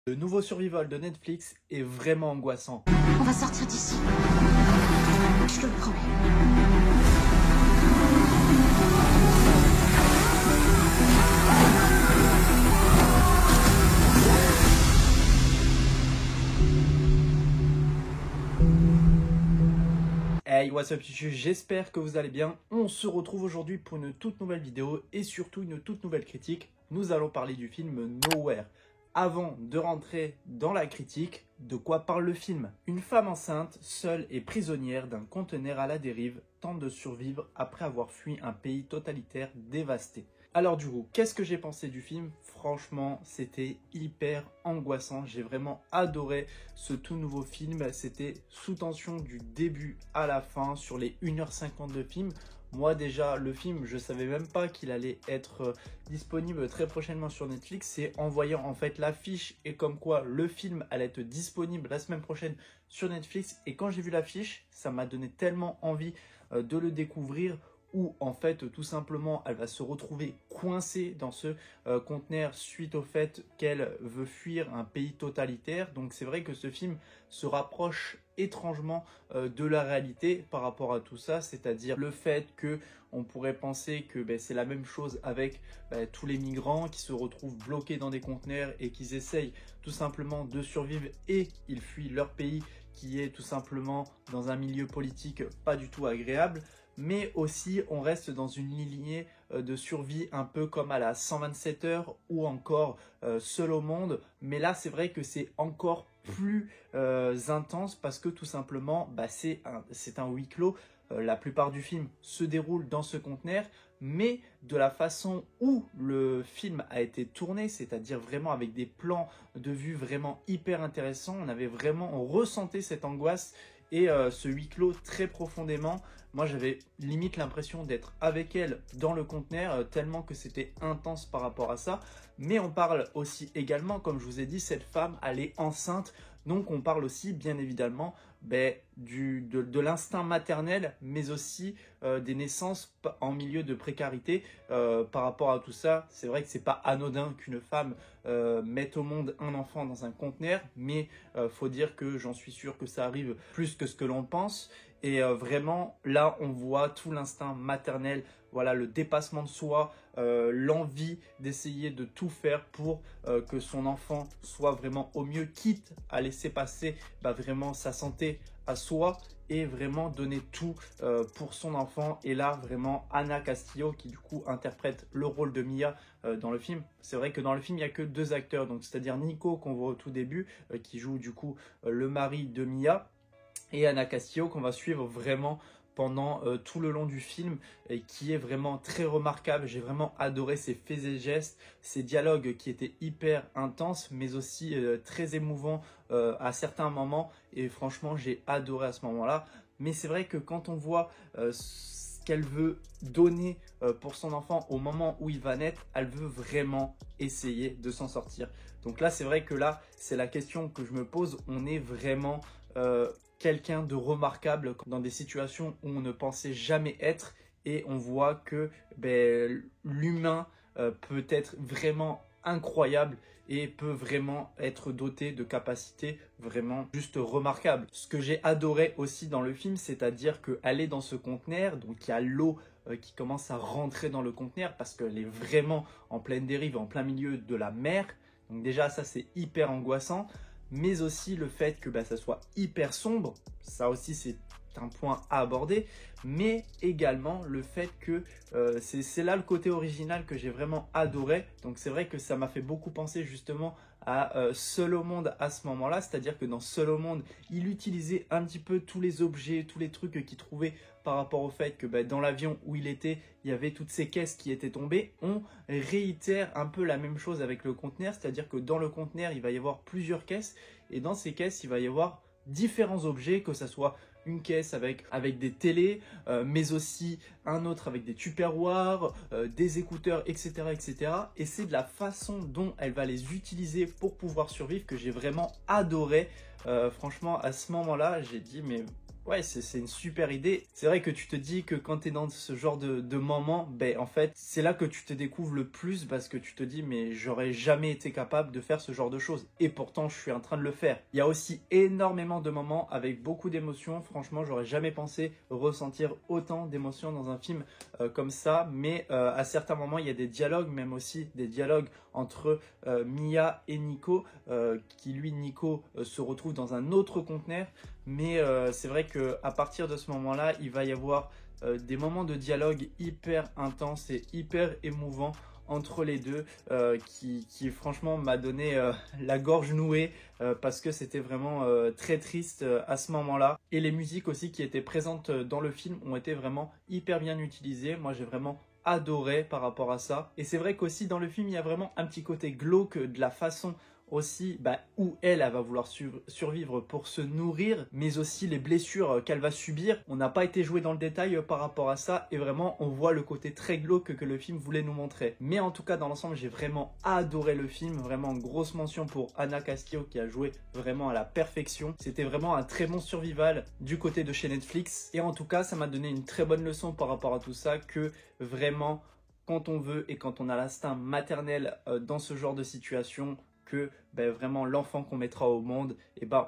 Le nouveau Survival de Netflix est vraiment angoissant. On va sortir d'ici. Je te le promets. Hey, what's up YouTube, j'espère que vous allez bien. On se retrouve aujourd'hui pour une toute nouvelle vidéo et surtout une toute nouvelle critique. Nous allons parler du film Nowhere. Avant de rentrer dans la critique, de quoi parle le film? Une femme enceinte, seule et prisonnière d'un conteneur à la dérive, tente de survivre après avoir fui un pays totalitaire dévasté. Alors du coup, qu'est-ce que j'ai pensé du film? Franchement, c'était hyper angoissant. J'ai vraiment adoré ce tout nouveau film. C'était sous tension du début à la fin sur les 1h50 de film. Moi déjà, le film, je savais même pas qu'il allait être disponible très prochainement sur Netflix. C'est en voyant en fait l'affiche et comme quoi le film allait être disponible la semaine prochaine sur Netflix. Et quand j'ai vu l'affiche, ça m'a donné tellement envie de le découvrir, où en fait tout simplement elle va se retrouver coincée dans ce conteneur suite au fait qu'elle veut fuir un pays totalitaire. Donc c'est vrai que ce film se rapproche étrangement de la réalité par rapport à tout ça, c'est-à-dire le fait que on pourrait penser que c'est la même chose avec tous les migrants qui se retrouvent bloqués dans des conteneurs et qui essayent tout simplement de survivre et ils fuient leur pays qui est tout simplement dans un milieu politique pas du tout agréable. Mais aussi on reste dans une lignée de survie un peu comme à la 127 heures ou encore Seul au monde. Mais là c'est vrai que c'est encore plus intense parce que tout simplement c'est un huis clos. La plupart du film se déroule dans ce conteneur, mais de la façon où le film a été tourné, c'est-à-dire vraiment avec des plans de vue vraiment hyper intéressants, on ressentait cette angoisse et ce huis clos très profondément. Moi j'avais limite l'impression d'être avec elle dans le conteneur tellement que c'était intense par rapport à ça. Mais on parle aussi également, comme je vous ai dit, cette femme elle est enceinte. Donc on parle aussi bien évidemment de l'instinct maternel, mais aussi des naissances en milieu de précarité. Par rapport à tout ça, c'est vrai que c'est pas anodin qu'une femme mette au monde un enfant dans un conteneur, mais faut dire que j'en suis sûr que ça arrive plus que ce que l'on pense. Et vraiment, là, on voit tout l'instinct maternel, voilà, le dépassement de soi, l'envie d'essayer de tout faire pour que son enfant soit vraiment au mieux, quitte à laisser passer vraiment sa santé à soi et vraiment donner tout pour son enfant. Et là, vraiment, Anna Castillo, qui du coup interprète le rôle de Mia dans le film. C'est vrai que dans le film, il n'y a que deux acteurs, donc c'est-à-dire Nico, qu'on voit au tout début, qui joue du coup le mari de Mia, et Anna Castillo qu'on va suivre vraiment pendant tout le long du film et qui est vraiment très remarquable. J'ai vraiment adoré ses faits et gestes, ses dialogues qui étaient hyper intenses mais aussi très émouvants à certains moments, et franchement j'ai adoré à ce moment-là. Mais c'est vrai que quand on voit ce qu'elle veut donner pour son enfant au moment où il va naître, elle veut vraiment essayer de s'en sortir. Donc là c'est vrai que là c'est la question que je me pose, on est vraiment quelqu'un de remarquable dans des situations où on ne pensait jamais être, et on voit que l'humain peut être vraiment incroyable et peut vraiment être doté de capacités vraiment juste remarquables. Ce que j'ai adoré aussi dans le film, c'est-à-dire qu'elle est dans ce conteneur, donc il y a l'eau qui commence à rentrer dans le conteneur parce qu'elle est vraiment en pleine dérive, en plein milieu de la mer. Donc déjà ça c'est hyper angoissant. Mais aussi le fait que ça soit hyper sombre, ça aussi c'est un point à aborder, mais également le fait que c'est là le côté original que j'ai vraiment adoré. Donc c'est vrai que ça m'a fait beaucoup penser justement à Seul au monde à ce moment-là, c'est-à-dire que dans Seul au monde, il utilisait un petit peu tous les objets, tous les trucs qu'il trouvait par rapport au fait que dans l'avion où il était, il y avait toutes ces caisses qui étaient tombées. On réitère un peu la même chose avec le conteneur, c'est-à-dire que dans le conteneur, il va y avoir plusieurs caisses et dans ces caisses, il va y avoir différents objets, que ce soit une caisse avec des télés, mais aussi un autre avec des tupperwares, des écouteurs, etc., etc. Et c'est de la façon dont elle va les utiliser pour pouvoir survivre que j'ai vraiment adoré. Franchement, à ce moment-là, j'ai dit mais ouais, c'est une super idée. C'est vrai que tu te dis que quand tu es dans ce genre de moment, ben en fait, c'est là que tu te découvres le plus parce que tu te dis mais j'aurais jamais été capable de faire ce genre de choses. Et pourtant, je suis en train de le faire. Il y a aussi énormément de moments avec beaucoup d'émotions. Franchement, j'aurais jamais pensé ressentir autant d'émotions dans un film comme ça. Mais à certains moments, il y a des dialogues, même aussi des dialogues entre Mia et Nico, qui lui, Nico, se retrouve dans un autre conteneur. Mais c'est vrai qu'à partir de ce moment-là, il va y avoir des moments de dialogue hyper intenses et hyper émouvants entre les deux qui franchement m'a donné la gorge nouée parce que c'était vraiment très triste à ce moment-là. Et les musiques aussi qui étaient présentes dans le film ont été vraiment hyper bien utilisées. Moi, j'ai vraiment adoré par rapport à ça. Et c'est vrai qu'aussi dans le film, il y a vraiment un petit côté glauque de la façon aussi où elle va vouloir survivre pour se nourrir, mais aussi les blessures qu'elle va subir. On n'a pas été joué dans le détail par rapport à ça et vraiment on voit le côté très glauque que le film voulait nous montrer. Mais en tout cas dans l'ensemble j'ai vraiment adoré le film, vraiment grosse mention pour Anna Castillo qui a joué vraiment à la perfection. C'était vraiment un très bon survival du côté de chez Netflix et en tout cas ça m'a donné une très bonne leçon par rapport à tout ça, que vraiment quand on veut et quand on a l'instinct maternel dans ce genre de situation, que vraiment l'enfant qu'on mettra au monde,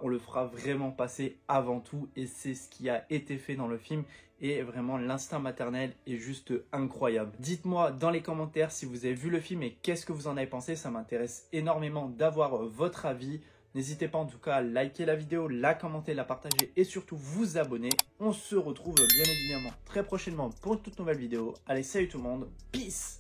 on le fera vraiment passer avant tout, et c'est ce qui a été fait dans le film. Et vraiment l'instinct maternel est juste incroyable. Dites-moi dans les commentaires si vous avez vu le film et qu'est-ce que vous en avez pensé, ça m'intéresse énormément d'avoir votre avis. N'hésitez pas en tout cas à liker la vidéo, la commenter, la partager et surtout vous abonner. On se retrouve bien évidemment très prochainement pour une toute nouvelle vidéo. Allez, salut tout le monde, peace!